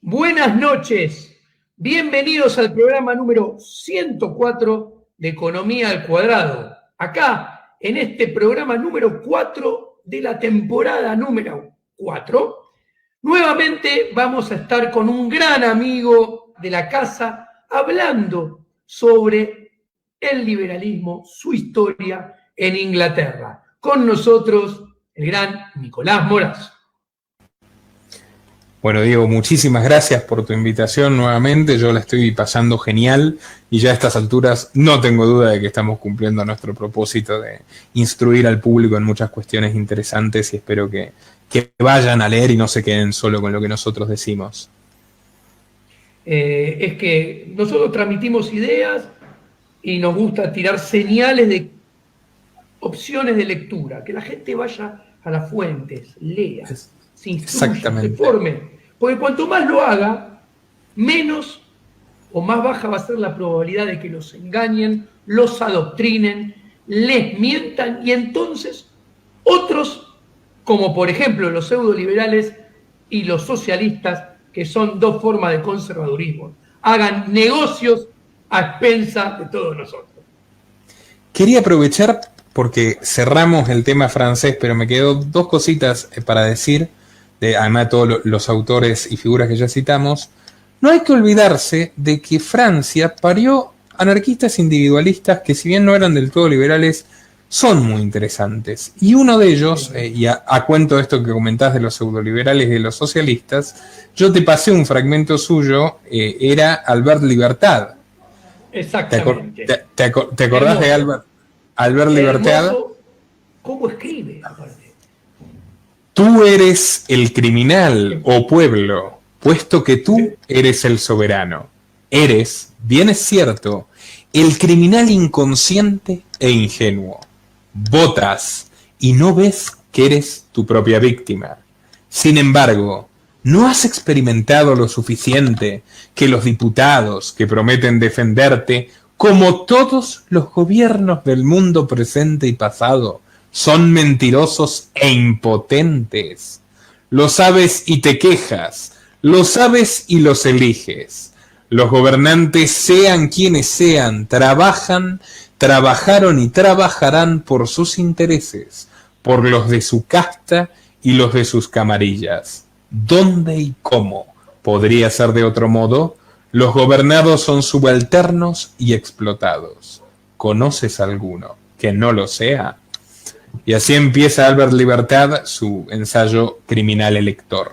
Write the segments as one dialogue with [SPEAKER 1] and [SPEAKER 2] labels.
[SPEAKER 1] Buenas noches, bienvenidos al programa número 104 de Economía al Cuadrado. Acá, en este programa número 4 de la temporada número 4, nuevamente vamos a estar con un gran amigo de la casa hablando sobre el liberalismo, su historia en Inglaterra. Con nosotros, el gran Nicolás Moraz.
[SPEAKER 2] Bueno, Diego, muchísimas gracias por tu invitación nuevamente. Yo la estoy pasando genial y ya a estas alturas no tengo duda de que estamos cumpliendo nuestro propósito de instruir al público en muchas cuestiones interesantes y espero que vayan a leer y no se queden solo con lo que nosotros decimos.
[SPEAKER 1] Es que nosotros transmitimos ideas y nos gusta tirar señales de opciones de lectura, que la gente vaya a las fuentes, lea, se instruya, se forme. Porque cuanto más lo haga, menos o más baja va a ser la probabilidad de que los engañen, los adoctrinen, les mientan y entonces otros, como por ejemplo los pseudoliberales y los socialistas, que son dos formas de conservadurismo, hagan negocios a expensas de todos nosotros.
[SPEAKER 2] Quería aprovechar porque cerramos el tema francés, pero me quedó dos cositas para decir. Además de todos los autores y figuras que ya citamos, no hay que olvidarse de que Francia parió anarquistas individualistas que, si bien no eran del todo liberales, son muy interesantes. Y uno de ellos, y a cuento de esto que comentás de los pseudoliberales y de los socialistas, yo te pasé un fragmento suyo, era Albert Libertad.
[SPEAKER 1] Exactamente.
[SPEAKER 2] ¿Te acordás de Albert Libertad?
[SPEAKER 1] ¿Cómo escribe? Aparte.
[SPEAKER 2] Tú eres el criminal, oh pueblo, puesto que tú eres el soberano. Eres, bien es cierto, el criminal inconsciente e ingenuo. Votas y no ves que eres tu propia víctima. Sin embargo, ¿no has experimentado lo suficiente que los diputados que prometen defenderte, como todos los gobiernos del mundo presente y pasado, son mentirosos e impotentes? Lo sabes y te quejas, lo sabes y los eliges. Los gobernantes, sean quienes sean, trabajaron y trabajarán por sus intereses, por los de su casta y los de sus camarillas. ¿Dónde y cómo podría ser de otro modo? Los gobernados son subalternos y explotados. ¿Conoces alguno que no lo sea? Y así empieza Albert Libertad su ensayo Criminal Elector.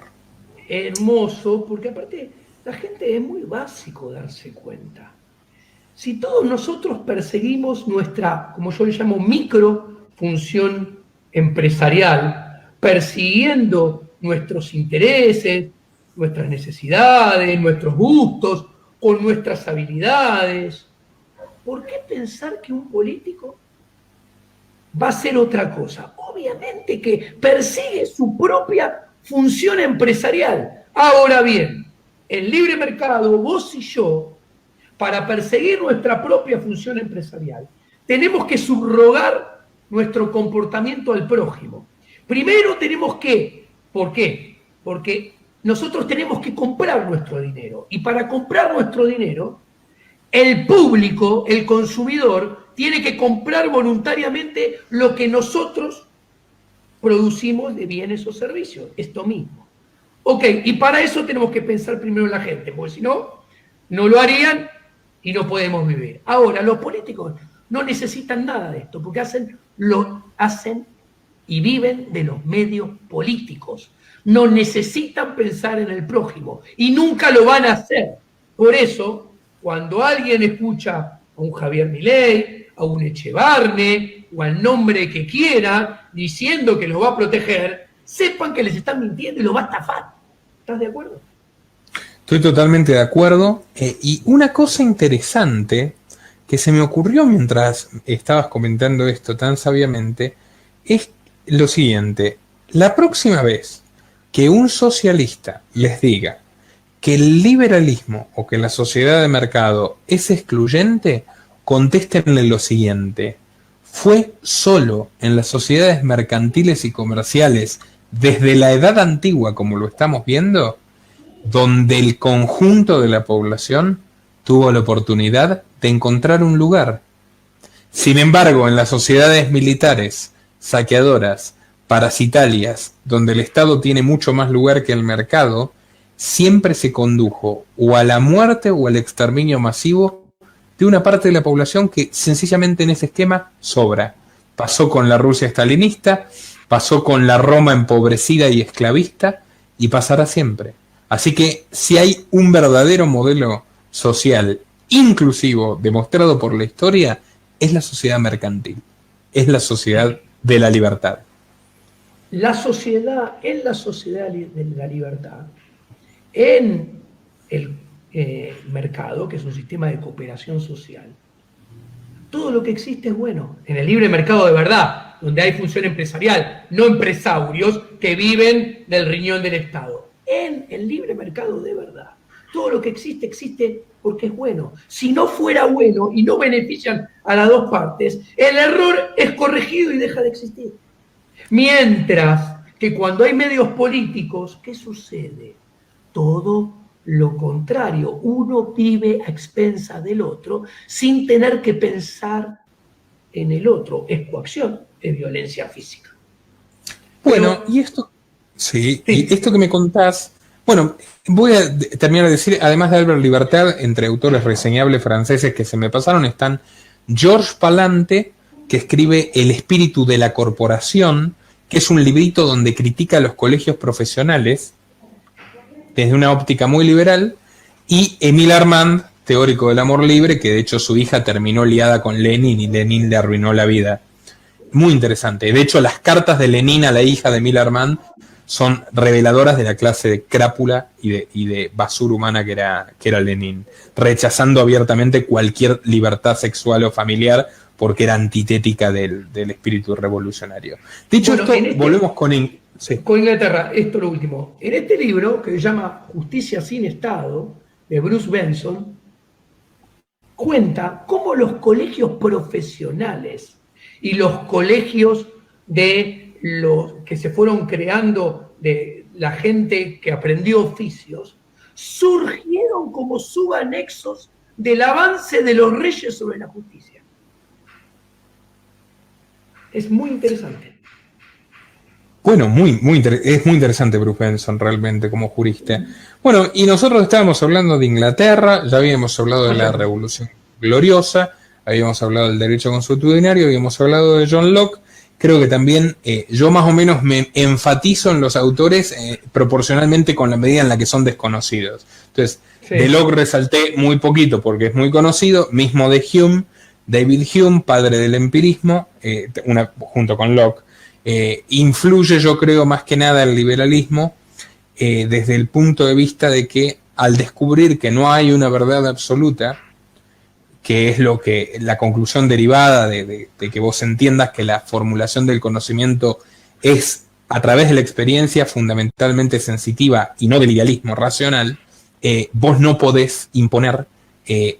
[SPEAKER 1] Hermoso, porque aparte la gente es muy básico darse cuenta. Si todos nosotros perseguimos nuestra, como yo le llamo, micro función empresarial, persiguiendo nuestros intereses, nuestras necesidades, nuestros gustos o nuestras habilidades, ¿por qué pensar que un político va a hacer otra cosa? Obviamente que persigue su propia función empresarial. Ahora bien, el libre mercado, vos y yo, para perseguir nuestra propia función empresarial, tenemos que subrogar nuestro comportamiento al prójimo. Primero tenemos que, ¿por qué? Porque nosotros tenemos que comprar nuestro dinero. Y para comprar nuestro dinero, el público, el consumidor, tiene que comprar voluntariamente lo que nosotros producimos de bienes o servicios, esto mismo. Ok, y para eso tenemos que pensar primero en la gente, porque si no, no lo harían y no podemos vivir. Ahora, los políticos no necesitan nada de esto, porque hacen y viven de los medios políticos. No necesitan pensar en el prójimo y nunca lo van a hacer. Por eso, cuando alguien escucha a un Javier Milei, a un Echevarne o al nombre que quiera diciendo que los va a proteger, sepan que les están mintiendo y los va a estafar. ¿Estás de acuerdo?
[SPEAKER 2] Estoy totalmente de acuerdo. Y una cosa interesante que se me ocurrió mientras estabas comentando esto tan sabiamente es lo siguiente. La próxima vez que un socialista les diga que el liberalismo o que la sociedad de mercado es excluyente, contéstenle lo siguiente: fue solo en las sociedades mercantiles y comerciales desde la edad antigua, como lo estamos viendo, donde el conjunto de la población tuvo la oportunidad de encontrar un lugar. Sin embargo, en las sociedades militares, saqueadoras, parasitarias, donde el Estado tiene mucho más lugar que el mercado, siempre se condujo o a la muerte o al exterminio masivo de una parte de la población que sencillamente en ese esquema sobra. Pasó con la Rusia stalinista, pasó con la Roma empobrecida y esclavista, y pasará siempre. Así que si hay un verdadero modelo social inclusivo demostrado por la historia, es la sociedad mercantil, es la sociedad de la libertad.
[SPEAKER 1] La sociedad, en la sociedad de la libertad, en el mercado, que es un sistema de cooperación social, todo lo que existe es bueno. En el libre mercado de verdad, donde hay función empresarial, no empresarios que viven del riñón del Estado. En el libre mercado de verdad, todo lo que existe, existe porque es bueno. Si no fuera bueno y no benefician a las dos partes, el error es corregido y deja de existir. Mientras que cuando hay medios políticos, ¿qué sucede? Todo lo contrario. Uno vive a expensas del otro sin tener que pensar en el otro. Es coacción, es violencia física.
[SPEAKER 2] Bueno, y esto, sí, y esto que me contás, bueno, voy a terminar de decir, además de Albert Libertad, entre autores reseñables franceses que se me pasaron, están Georges Palante, que escribe El espíritu de la corporación, que es un librito donde critica a los colegios profesionales desde una óptica muy liberal, y Émile Armand, teórico del amor libre, que de hecho su hija terminó liada con Lenin y Lenin le arruinó la vida. Muy interesante. De hecho, las cartas de Lenin a la hija de Émile Armand son reveladoras de la clase de crápula y de basura humana que era Lenin, rechazando abiertamente cualquier libertad sexual o familiar porque era antitética del espíritu revolucionario. Dicho esto, volvemos con
[SPEAKER 1] Inglaterra. Esto es lo último. En este libro, que se llama Justicia sin Estado, de Bruce Benson, cuenta cómo los colegios profesionales y los colegios de los que se fueron creando de la gente que aprendió oficios, surgieron como subanexos del avance de los reyes sobre la justicia. Es muy interesante.
[SPEAKER 2] Bueno, es muy interesante Bruce Benson realmente como jurista. Bueno, y nosotros estábamos hablando de Inglaterra, ya habíamos hablado de la Revolución Gloriosa, habíamos hablado del derecho consuetudinario, habíamos hablado de John Locke. Creo que también yo más o menos me enfatizo en los autores proporcionalmente con la medida en la que son desconocidos. Entonces, de Locke resalté muy poquito porque es muy conocido, mismo de Hume, David Hume, padre del empirismo, junto con Locke. Influye, yo creo, más que nada el liberalismo desde el punto de vista de que al descubrir que no hay una verdad absoluta, que es la conclusión derivada de que vos entiendas que la formulación del conocimiento es a través de la experiencia fundamentalmente sensitiva y no del idealismo racional, vos no podés imponer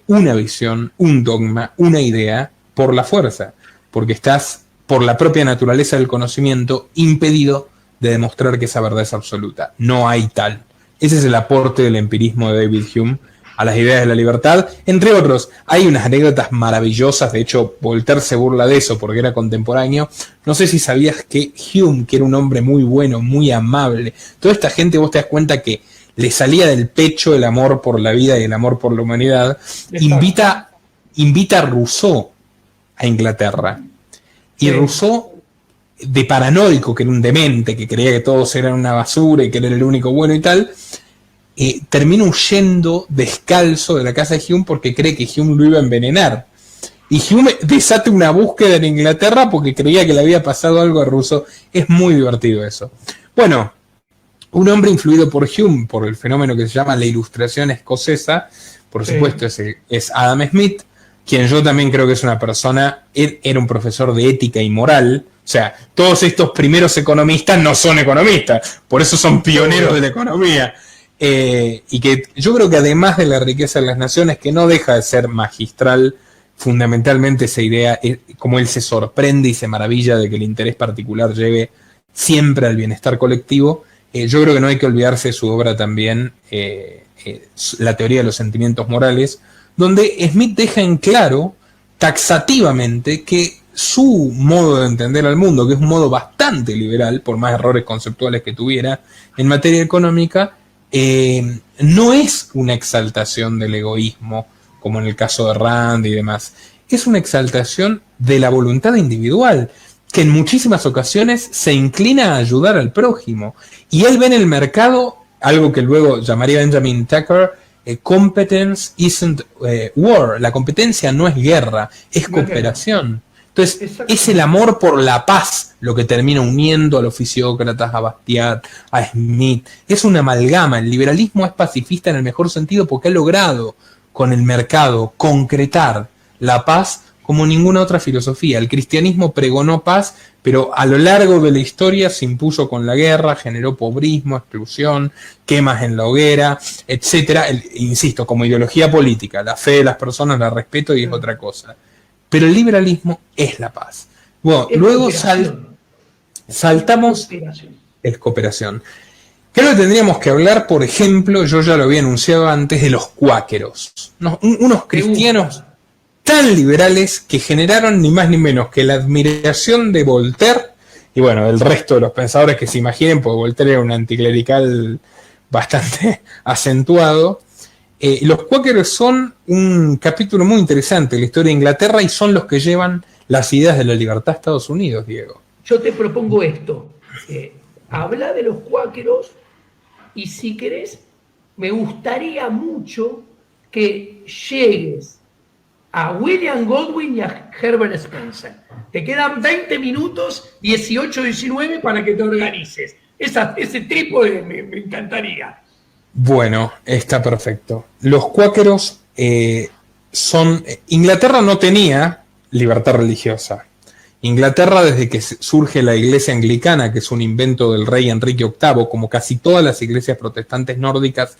[SPEAKER 2] una visión, un dogma, una idea por la fuerza, porque estás por la propia naturaleza del conocimiento impedido de demostrar que esa verdad es absoluta. No hay tal. Ese es el aporte del empirismo de David Hume a las ideas de la libertad. Entre otros, hay unas anécdotas maravillosas, de hecho Voltaire se burla de eso porque era contemporáneo. No sé si sabías que Hume, que era un hombre muy bueno, muy amable, toda esta gente vos te das cuenta que le salía del pecho el amor por la vida y el amor por la humanidad, invita a Rousseau a Inglaterra. Y Rousseau, de paranoico, que era un demente, que creía que todos eran una basura y que era el único bueno y tal, termina huyendo descalzo de la casa de Hume porque cree que Hume lo iba a envenenar. Y Hume desata una búsqueda en Inglaterra porque creía que le había pasado algo a Rousseau. Es muy divertido eso. Bueno, un hombre influido por Hume, por el fenómeno que se llama la Ilustración escocesa, por supuesto es Adam Smith, quien yo también creo que es una persona, era un profesor de ética y moral. O sea, todos estos primeros economistas no son economistas, por eso son pioneros de la economía. Y que yo creo que además de la riqueza de las naciones, que no deja de ser magistral, fundamentalmente esa idea, como él se sorprende y se maravilla de que el interés particular lleve siempre al bienestar colectivo, yo creo que no hay que olvidarse de su obra también, La teoría de los sentimientos morales, donde Smith deja en claro taxativamente que su modo de entender al mundo, que es un modo bastante liberal, por más errores conceptuales que tuviera en materia económica, no es una exaltación del egoísmo, como en el caso de Rand y demás. Es una exaltación de la voluntad individual, que en muchísimas ocasiones se inclina a ayudar al prójimo. Y él ve en el mercado algo que luego llamaría Benjamin Tucker, competence isn't war. La competencia no es guerra, es cooperación. Entonces, es el amor por la paz lo que termina uniendo a los fisiócratas, a Bastiat, a Smith. Es una amalgama. El liberalismo es pacifista en el mejor sentido porque ha logrado con el mercado concretar la paz como ninguna otra filosofía. El cristianismo pregonó paz, pero a lo largo de la historia se impuso con la guerra, generó pobrismo, exclusión, quemas en la hoguera, etcétera. Insisto, como ideología política, la fe de las personas la respeto y es otra cosa. Pero el liberalismo es la paz. Bueno, luego saltamos... Es cooperación. Creo que tendríamos que hablar, por ejemplo, yo ya lo había anunciado antes, de los cuáqueros. Unos cristianos tan liberales que generaron ni más ni menos que la admiración de Voltaire y bueno, del resto de los pensadores que se imaginen, porque Voltaire era un anticlerical bastante acentuado. Los cuáqueros son un capítulo muy interesante de la historia de Inglaterra y son los que llevan las ideas de la libertad a Estados Unidos, Diego.
[SPEAKER 1] Yo te propongo esto. Habla de los cuáqueros y si querés, me gustaría mucho que llegues a William Godwin y a Herbert Spencer. Te quedan 20 minutos, 18, 19 para que te organices. Ese trípode me encantaría.
[SPEAKER 2] Bueno, está perfecto. Los cuáqueros son... Inglaterra no tenía libertad religiosa. Inglaterra, desde que surge la iglesia anglicana, que es un invento del rey Enrique VIII, como casi todas las iglesias protestantes nórdicas,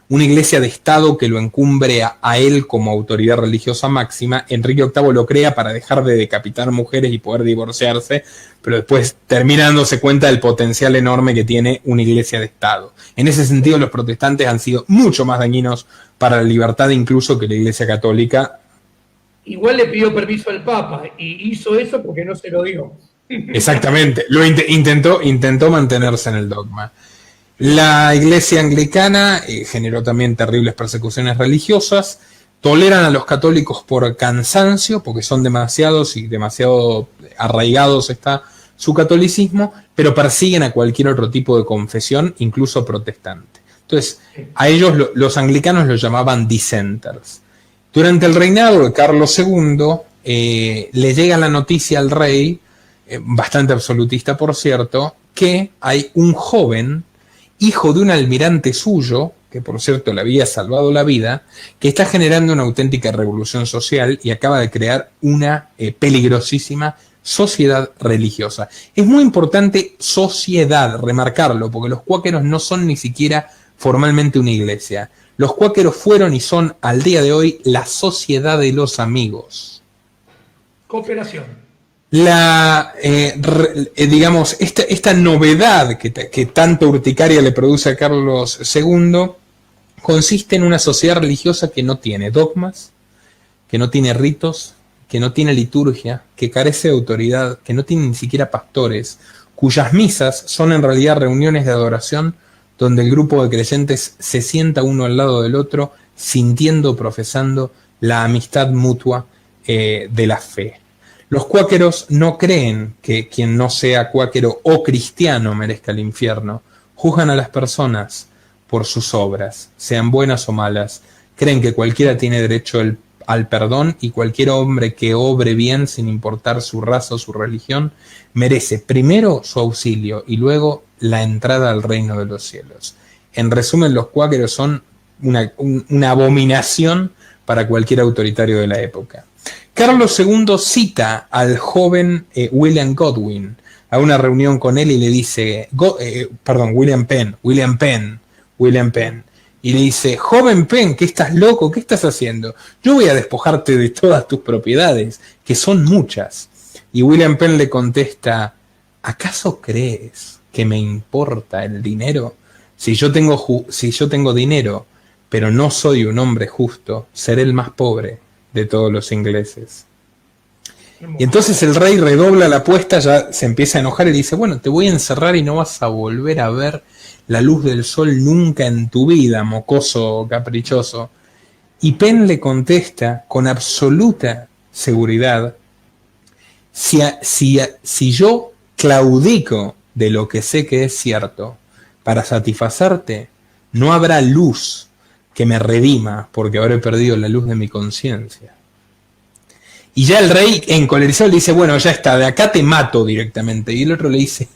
[SPEAKER 2] una iglesia de Estado que lo encumbre a él como autoridad religiosa máxima. Enrique VIII lo crea para dejar de decapitar mujeres y poder divorciarse, pero después termina dándose cuenta del potencial enorme que tiene una iglesia de Estado. En ese sentido, los protestantes han sido mucho más dañinos para la libertad incluso que la iglesia católica.
[SPEAKER 1] Igual le pidió permiso al Papa y hizo eso porque no se lo dio.
[SPEAKER 2] Exactamente, lo intentó mantenerse en el dogma. La iglesia anglicana generó también terribles persecuciones religiosas, toleran a los católicos por cansancio, porque son demasiados y demasiado arraigados está su catolicismo, pero persiguen a cualquier otro tipo de confesión, incluso protestante. Entonces, a ellos los anglicanos los llamaban dissenters. Durante el reinado de Carlos II, le llega la noticia al rey, bastante absolutista por cierto, que hay un joven, hijo de un almirante suyo, que por cierto le había salvado la vida, que está generando una auténtica revolución social y acaba de crear una peligrosísima sociedad religiosa. Es muy importante sociedad, remarcarlo, porque los cuáqueros no son ni siquiera formalmente una iglesia. Los cuáqueros fueron y son al día de hoy la sociedad de los amigos.
[SPEAKER 1] Cooperación.
[SPEAKER 2] Digamos, esta novedad que tanta urticaria le produce a Carlos II consiste en una sociedad religiosa que no tiene dogmas, que no tiene ritos, que no tiene liturgia, que carece de autoridad, que no tiene ni siquiera pastores, cuyas misas son en realidad reuniones de adoración donde el grupo de creyentes se sienta uno al lado del otro, sintiendo, profesando la amistad mutua de la fe. Los cuáqueros no creen que quien no sea cuáquero o cristiano merezca el infierno. Juzgan a las personas por sus obras, sean buenas o malas. Creen que cualquiera tiene derecho al perdón y cualquier hombre que obre bien sin importar su raza o su religión merece primero su auxilio y luego la entrada al reino de los cielos. En resumen, los cuáqueros son una abominación para cualquier autoritario de la época. Carlos II cita al joven William Godwin a una reunión con él y le dice, William Penn, y le dice, joven Penn, ¿qué estás loco? ¿Qué estás haciendo? Yo voy a despojarte de todas tus propiedades, que son muchas. Y William Penn le contesta, ¿acaso crees que me importa el dinero? Si yo tengo dinero, pero no soy un hombre justo, seré el más pobre de todos los ingleses. Y entonces el rey redobla la apuesta, ya se empieza a enojar y dice, bueno, te voy a encerrar y no vas a volver a ver la luz del sol nunca en tu vida, mocoso caprichoso. Y Penn le contesta con absoluta seguridad, si yo claudico de lo que sé que es cierto para satisfacerte, no habrá luz que me redima porque habré perdido la luz de mi conciencia. Y ya el rey, encolerizado, le dice, bueno, ya está, de acá te mato directamente. Y el otro le dice,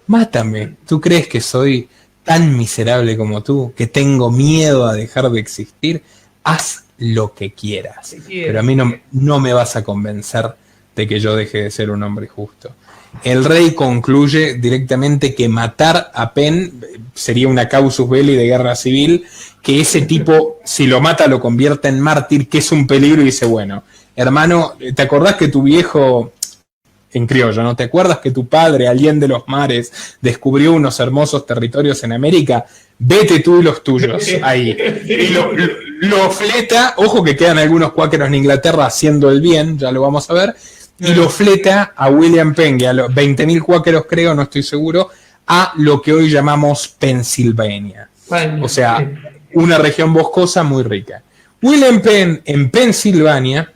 [SPEAKER 2] mátame, ¿tú crees que soy tan miserable como tú, que tengo miedo a dejar de existir? Haz lo que quieras, pero a mí no me vas a convencer de que yo deje de ser un hombre justo. El rey concluye directamente que matar a Penn sería una causus belli de guerra civil, que ese tipo, si lo mata, lo convierte en mártir, que es un peligro, y dice, bueno, hermano, ¿te acordás que tu viejo, en criollo, ¿no? ¿Te acuerdas que tu padre, allende los mares, descubrió unos hermosos territorios en América? Vete tú y los tuyos ahí. Y lo fleta, ojo que quedan algunos cuáqueros en Inglaterra haciendo el bien, ya lo vamos a ver, y lo fleta a William Penn, a los 20.000 cuáqueros creo, no estoy seguro, a lo que hoy llamamos Pensilvania. O sea, una región boscosa muy rica. William Penn en Pensilvania,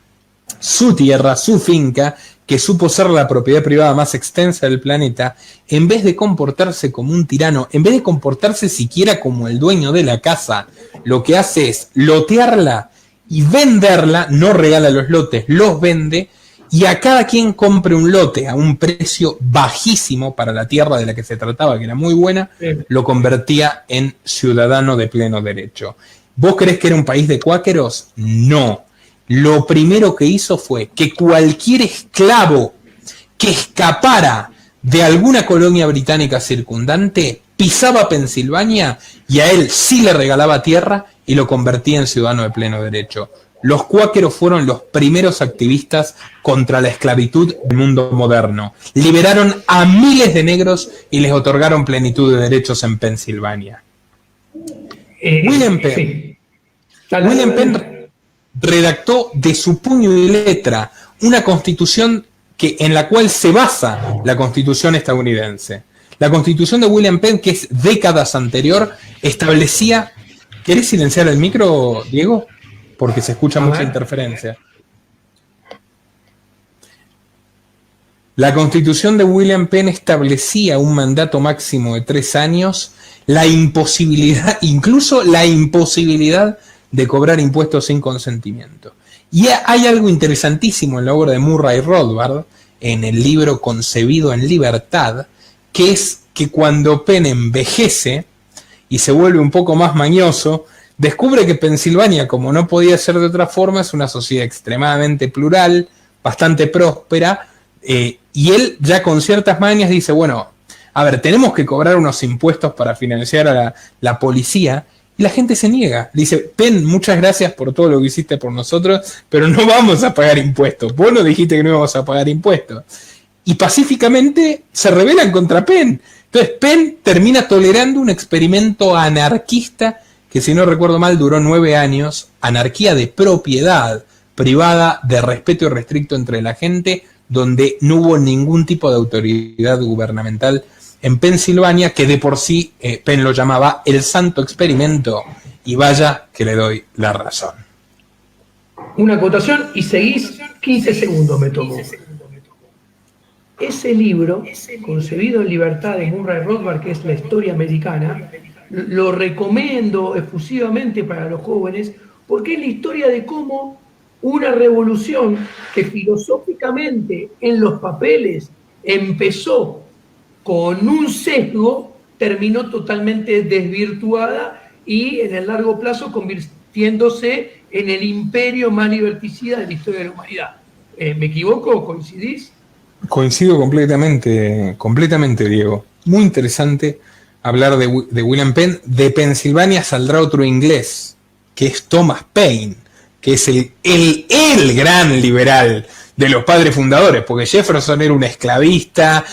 [SPEAKER 2] su tierra, su finca, que supo ser la propiedad privada más extensa del planeta, en vez de comportarse como un tirano, en vez de comportarse siquiera como el dueño de la casa, lo que hace es lotearla y venderla, no regala los lotes, los vende, y a cada quien compre un lote a un precio bajísimo para la tierra de la que se trataba, que era muy buena, lo convertía en ciudadano de pleno derecho. ¿Vos creés que era un país de cuáqueros? No. Lo primero que hizo fue que cualquier esclavo que escapara de alguna colonia británica circundante pisaba Pensilvania y a él sí le regalaba tierra y lo convertía en ciudadano de pleno derecho. Los cuáqueros fueron los primeros activistas contra la esclavitud del mundo moderno. Liberaron a miles de negros y les otorgaron plenitud de derechos en Pensilvania. William Penn. William Penn redactó de su puño y letra una constitución en la cual se basa la constitución estadounidense. La constitución de William Penn, que es décadas anterior, establecía... ¿Querés silenciar el micro, Diego? Porque se escucha mucha interferencia. La constitución de William Penn establecía un mandato máximo de 3 años, incluso la imposibilidad de cobrar impuestos sin consentimiento. Y hay algo interesantísimo en la obra de Murray Rothbard, en el libro Concebido en Libertad, que es que cuando Penn envejece y se vuelve un poco más mañoso, descubre que Pensilvania, como no podía ser de otra forma, es una sociedad extremadamente plural, bastante próspera, y él ya con ciertas mañas dice, bueno, a ver, tenemos que cobrar unos impuestos para financiar a la policía, y la gente se niega. Dice, Penn, muchas gracias por todo lo que hiciste por nosotros, pero no vamos a pagar impuestos. Vos no dijiste que no íbamos a pagar impuestos. Y pacíficamente se rebelan contra Penn. Entonces Penn termina tolerando un experimento anarquista que, si no recuerdo mal, duró 9 años, anarquía de propiedad privada, de respeto irrestricto entre la gente, donde no hubo ningún tipo de autoridad gubernamental en Pensilvania, que de por sí Penn lo llamaba el santo experimento, y vaya que le doy la razón.
[SPEAKER 1] Una acotación y seguís 15 segundos, me tomó. Ese libro, Concebido en Libertad, de Murray Rothbard, que es la historia americana, lo recomiendo efusivamente para los jóvenes, porque es la historia de cómo una revolución que filosóficamente en los papeles empezó con un sesgo, terminó totalmente desvirtuada y en el largo plazo convirtiéndose en el imperio más liberticida de la historia de la humanidad. ¿Me equivoco? ¿Coincidís?
[SPEAKER 2] Coincido completamente, Diego. Muy interesante hablar de William Penn. De Pensilvania saldrá otro inglés, que es Thomas Paine, que es el gran liberal de los padres fundadores, porque Jefferson era un esclavista,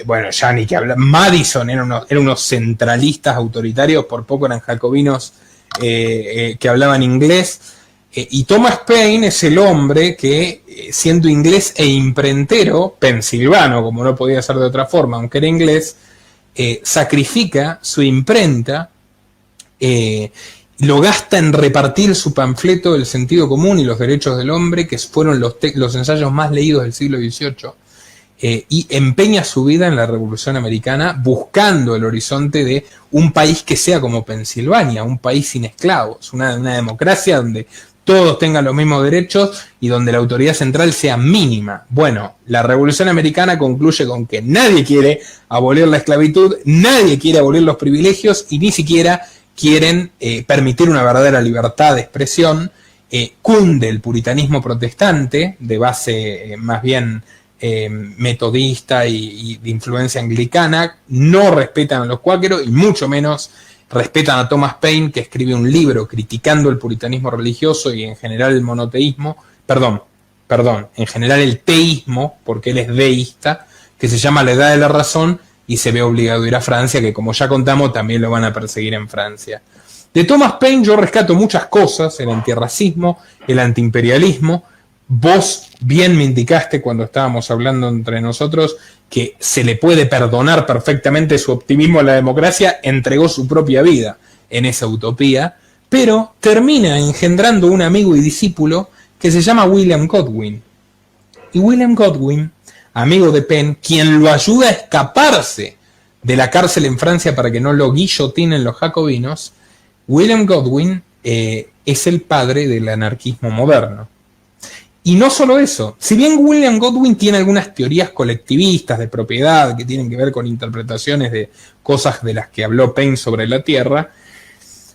[SPEAKER 2] bueno, ya ni que hablar, Madison eran unos centralistas autoritarios, por poco eran jacobinos que hablaban inglés, y Thomas Paine es el hombre que, siendo inglés e imprentero, pensilvano, como no podía ser de otra forma, aunque era inglés, sacrifica su imprenta, lo gasta en repartir su panfleto El sentido común y los derechos del hombre, que fueron los ensayos más leídos del siglo XVIII, y empeña su vida en la Revolución Americana buscando el horizonte de un país que sea como Pensilvania, un país sin esclavos, una democracia donde todos tengan los mismos derechos y donde la autoridad central sea mínima. Bueno, la Revolución Americana concluye con que nadie quiere abolir la esclavitud, nadie quiere abolir los privilegios y ni siquiera quieren permitir una verdadera libertad de expresión. Cunde el puritanismo protestante, de base más bien metodista y de influencia anglicana, no respetan a los cuáqueros y mucho menos respetan a Thomas Paine, que escribe un libro criticando el puritanismo religioso y en general el monoteísmo, perdón, en general el teísmo, porque él es deísta, que se llama La Edad de la Razón, y se ve obligado a ir a Francia, que como ya contamos también lo van a perseguir en Francia. De Thomas Paine yo rescato muchas cosas: el antirracismo, el antiimperialismo. Vos bien me indicaste cuando estábamos hablando entre nosotros que se le puede perdonar perfectamente su optimismo a la democracia, entregó su propia vida en esa utopía, pero termina engendrando un amigo y discípulo que se llama William Godwin. Y William Godwin, amigo de Paine, quien lo ayuda a escaparse de la cárcel en Francia para que no lo guillotinen los jacobinos, William Godwin es el padre del anarquismo moderno. Y no solo eso, si bien William Godwin tiene algunas teorías colectivistas de propiedad que tienen que ver con interpretaciones de cosas de las que habló Paine sobre la Tierra,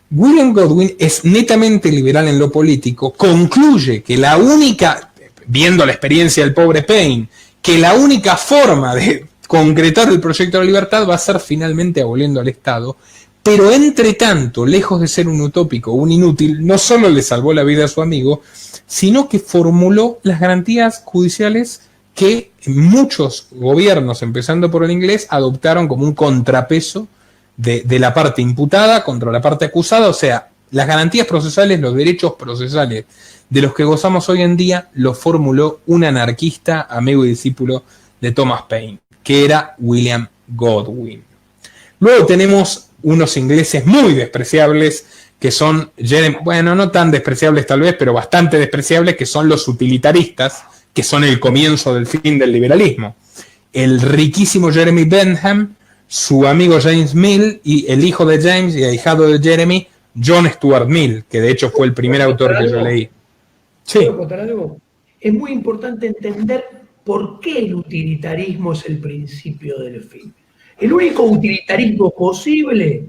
[SPEAKER 2] William Godwin es netamente liberal en lo político, concluye que la única, viendo la experiencia del pobre Paine, que la única forma de concretar el proyecto de la libertad va a ser finalmente aboliendo al Estado, pero entre tanto, lejos de ser un utópico o un inútil, no solo le salvó la vida a su amigo, sino que formuló las garantías judiciales que muchos gobiernos, empezando por el inglés, adoptaron como un contrapeso de la parte imputada contra la parte acusada. O sea, las garantías procesales, los derechos procesales de los que gozamos hoy en día, los formuló un anarquista, amigo y discípulo de Thomas Paine, que era William Godwin. Luego tenemos unos ingleses muy despreciables, que son, bueno, no tan despreciables tal vez, pero bastante despreciables, que son los utilitaristas, que son el comienzo del fin del liberalismo. El riquísimo Jeremy Bentham, su amigo James Mill, y el hijo de James y ahijado de Jeremy, John Stuart Mill, que de hecho fue el primer autor que yo leí. Sí.
[SPEAKER 1] ¿Puedo contar algo? Es muy importante entender por qué el utilitarismo es el principio del fin. El único utilitarismo posible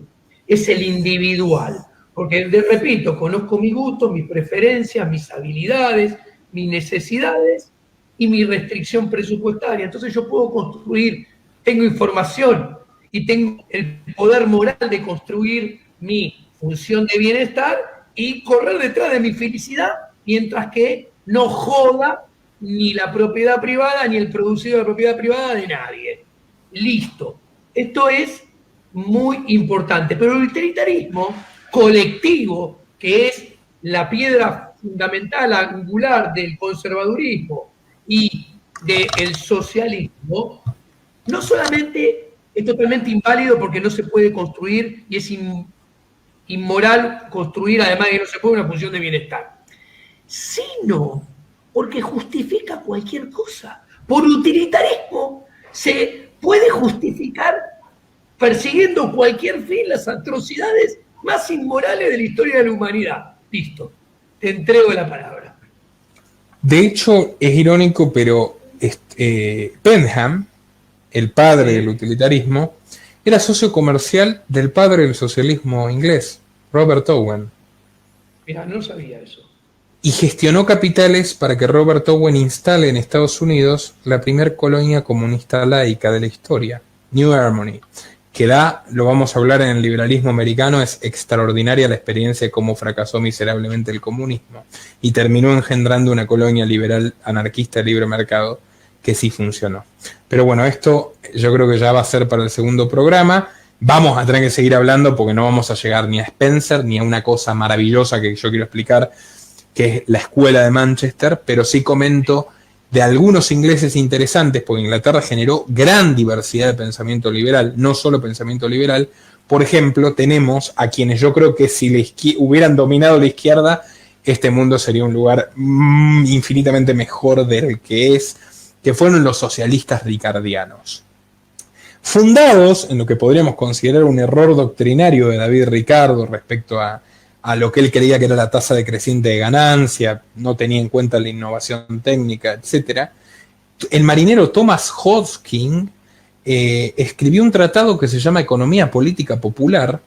[SPEAKER 1] es el individual, porque, repito, conozco mis gustos, mis preferencias, mis habilidades, mis necesidades y mi restricción presupuestaria. Entonces yo puedo construir, tengo información y tengo el poder moral de construir mi función de bienestar y correr detrás de mi felicidad, mientras que no joda ni la propiedad privada ni el producido de la propiedad privada de nadie. Listo. Esto es muy importante, pero el utilitarismo colectivo, que es la piedra fundamental, angular del conservadurismo y del socialismo, no solamente es totalmente inválido porque no se puede construir y es inmoral construir, además de que no se puede, una función de bienestar, sino porque justifica cualquier cosa. Por utilitarismo se puede justificar persiguiendo cualquier fin las atrocidades más inmorales de la historia de la humanidad. Listo, te entrego la palabra.
[SPEAKER 2] De hecho, es irónico, pero Bentham, el padre del utilitarismo, era socio comercial del padre del socialismo inglés, Robert Owen.
[SPEAKER 1] Mira, no sabía eso.
[SPEAKER 2] Y gestionó capitales para que Robert Owen instale en Estados Unidos la primer colonia comunista laica de la historia, New Harmony. que da, lo vamos a hablar en el liberalismo americano, es extraordinaria la experiencia de cómo fracasó miserablemente el comunismo y terminó engendrando una colonia liberal anarquista de libre mercado que sí funcionó. Pero bueno, esto yo creo que ya va a ser para el segundo programa. Vamos a tener que seguir hablando porque no vamos a llegar ni a Spencer ni a una cosa maravillosa que yo quiero explicar, que es la escuela de Manchester, pero sí comento de algunos ingleses interesantes, porque Inglaterra generó gran diversidad de pensamiento liberal, no solo pensamiento liberal. Por ejemplo, tenemos a quienes yo creo que si hubieran dominado la izquierda, este mundo sería un lugar infinitamente mejor del que es, que fueron los socialistas ricardianos. Fundados en lo que podríamos considerar un error doctrinario de David Ricardo respecto a lo que él creía que era la tasa decreciente de ganancia, no tenía en cuenta la innovación técnica, etc. El marinero Thomas Hodgkin escribió un tratado que se llama Economía Política Popular.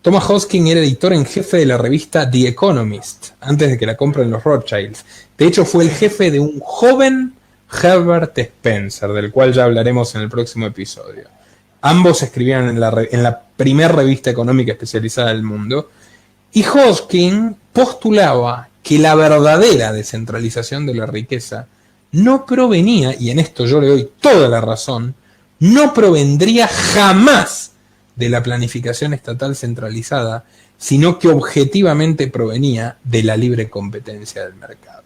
[SPEAKER 2] Thomas Hodgkin era editor en jefe de la revista The Economist, antes de que la compren los Rothschilds. De hecho, fue el jefe de un joven Herbert Spencer, del cual ya hablaremos en el próximo episodio. Ambos escribían en la primera revista económica especializada del mundo. Y Hodgkin postulaba que la verdadera descentralización de la riqueza no provenía, y en esto yo le doy toda la razón, no provendría jamás de la planificación estatal centralizada, sino que objetivamente provenía de la libre competencia del mercado.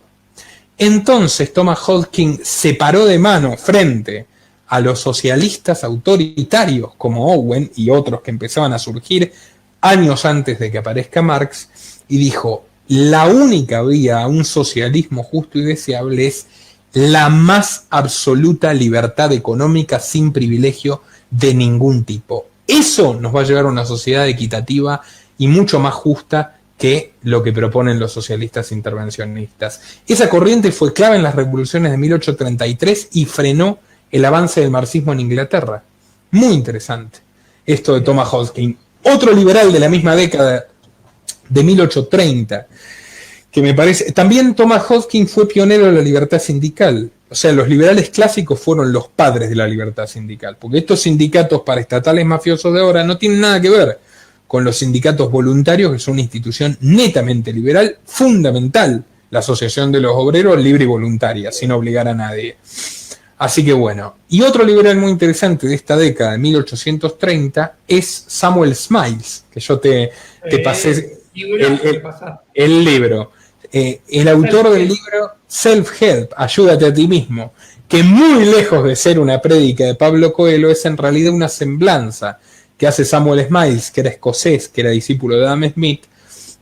[SPEAKER 2] Entonces Thomas Hodgkin se paró de mano frente a los socialistas autoritarios como Owen y otros que empezaban a surgir años antes de que aparezca Marx, y dijo: la única vía a un socialismo justo y deseable es la más absoluta libertad económica sin privilegio de ningún tipo. Eso nos va a llevar a una sociedad equitativa y mucho más justa que lo que proponen los socialistas intervencionistas. Esa corriente fue clave en las revoluciones de 1833 y frenó el avance del marxismo en Inglaterra. Muy interesante esto de Thomas Hodgkin. Otro liberal de la misma década, de 1830, que me parece... También Thomas Hodgkin fue pionero de la libertad sindical. O sea, los liberales clásicos fueron los padres de la libertad sindical, porque estos sindicatos paraestatales mafiosos de ahora no tienen nada que ver con los sindicatos voluntarios, que son una institución netamente liberal, fundamental, la asociación de los obreros libre y voluntaria, sin obligar a nadie. Así que bueno, y otro liberal muy interesante de esta década, de 1830, es Samuel Smiles, que yo te pasé el libro. El autor del libro Self-Help, Ayúdate a ti mismo, que muy lejos de ser una prédica de Pablo Coelho, es en realidad una semblanza que hace Samuel Smiles, que era escocés, que era discípulo de Adam Smith,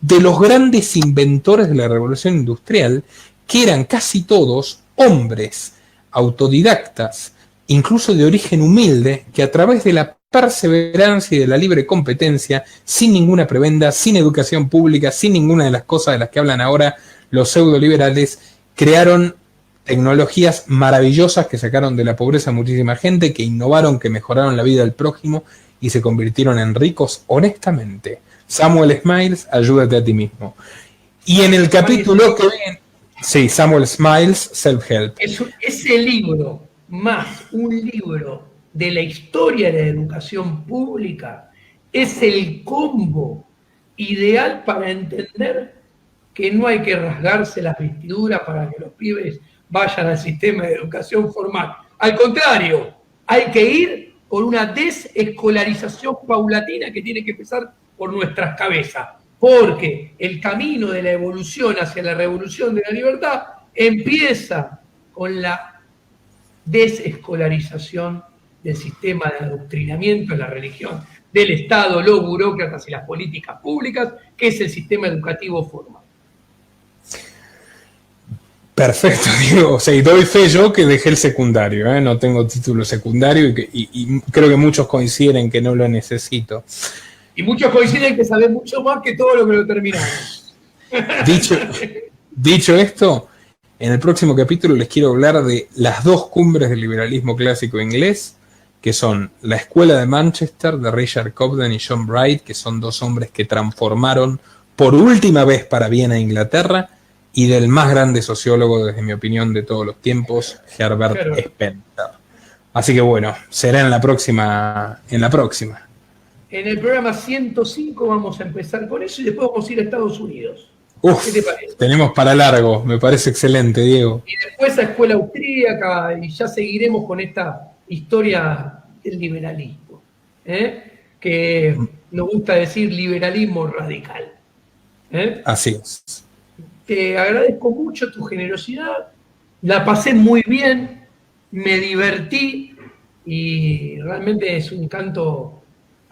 [SPEAKER 2] de los grandes inventores de la revolución industrial, que eran casi todos hombres autodidactas, incluso de origen humilde, que a través de la perseverancia y de la libre competencia, sin ninguna prebenda, sin educación pública, sin ninguna de las cosas de las que hablan ahora los pseudoliberales, crearon tecnologías maravillosas que sacaron de la pobreza a muchísima gente, que innovaron, que mejoraron la vida del prójimo y se convirtieron en ricos honestamente. Samuel Smiles, Ayúdate a ti mismo. Y en el capítulo que viene... Sí, Samuel Smiles, Self-Help.
[SPEAKER 1] Ese libro, más un libro de la historia de la educación pública, es el combo ideal para entender que no hay que rasgarse las vestiduras para que los pibes vayan al sistema de educación formal. Al contrario, hay que ir por una desescolarización paulatina que tiene que empezar por nuestras cabezas. Porque el camino de la evolución hacia la revolución de la libertad empieza con la desescolarización del sistema de adoctrinamiento en la religión, del Estado, los burócratas y las políticas públicas, que es el sistema educativo formal.
[SPEAKER 2] Perfecto, Diego. O sea, y doy fe yo que dejé el secundario, no tengo título secundario y creo que muchos coinciden en que no lo necesito.
[SPEAKER 1] Y muchos coinciden que saben mucho más que todo lo que lo terminamos.
[SPEAKER 2] Dicho esto, en el próximo capítulo les quiero hablar de las dos cumbres del liberalismo clásico inglés, que son la Escuela de Manchester de Richard Cobden y John Bright, que son dos hombres que transformaron por última vez para bien a Inglaterra, y del más grande sociólogo, desde mi opinión, de todos los tiempos, Herbert Spencer. Así que bueno, será en la próxima. En la próxima.
[SPEAKER 1] En el programa 105 vamos a empezar con eso y después vamos a ir a Estados Unidos. ¿Qué te parece?
[SPEAKER 2] Tenemos para largo, me parece excelente, Diego.
[SPEAKER 1] Y después a escuela austríaca y ya seguiremos con esta historia del liberalismo, que nos gusta decir liberalismo radical.
[SPEAKER 2] Así es.
[SPEAKER 1] Te agradezco mucho tu generosidad, la pasé muy bien, me divertí y realmente es un canto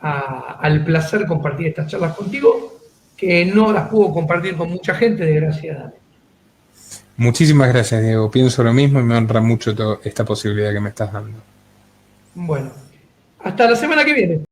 [SPEAKER 1] al placer compartir estas charlas contigo, que no las puedo compartir con mucha gente, desgraciadamente.
[SPEAKER 2] Muchísimas gracias, Diego. Pienso lo mismo y me honra mucho esta posibilidad que me estás dando.
[SPEAKER 1] Bueno, hasta la semana que viene.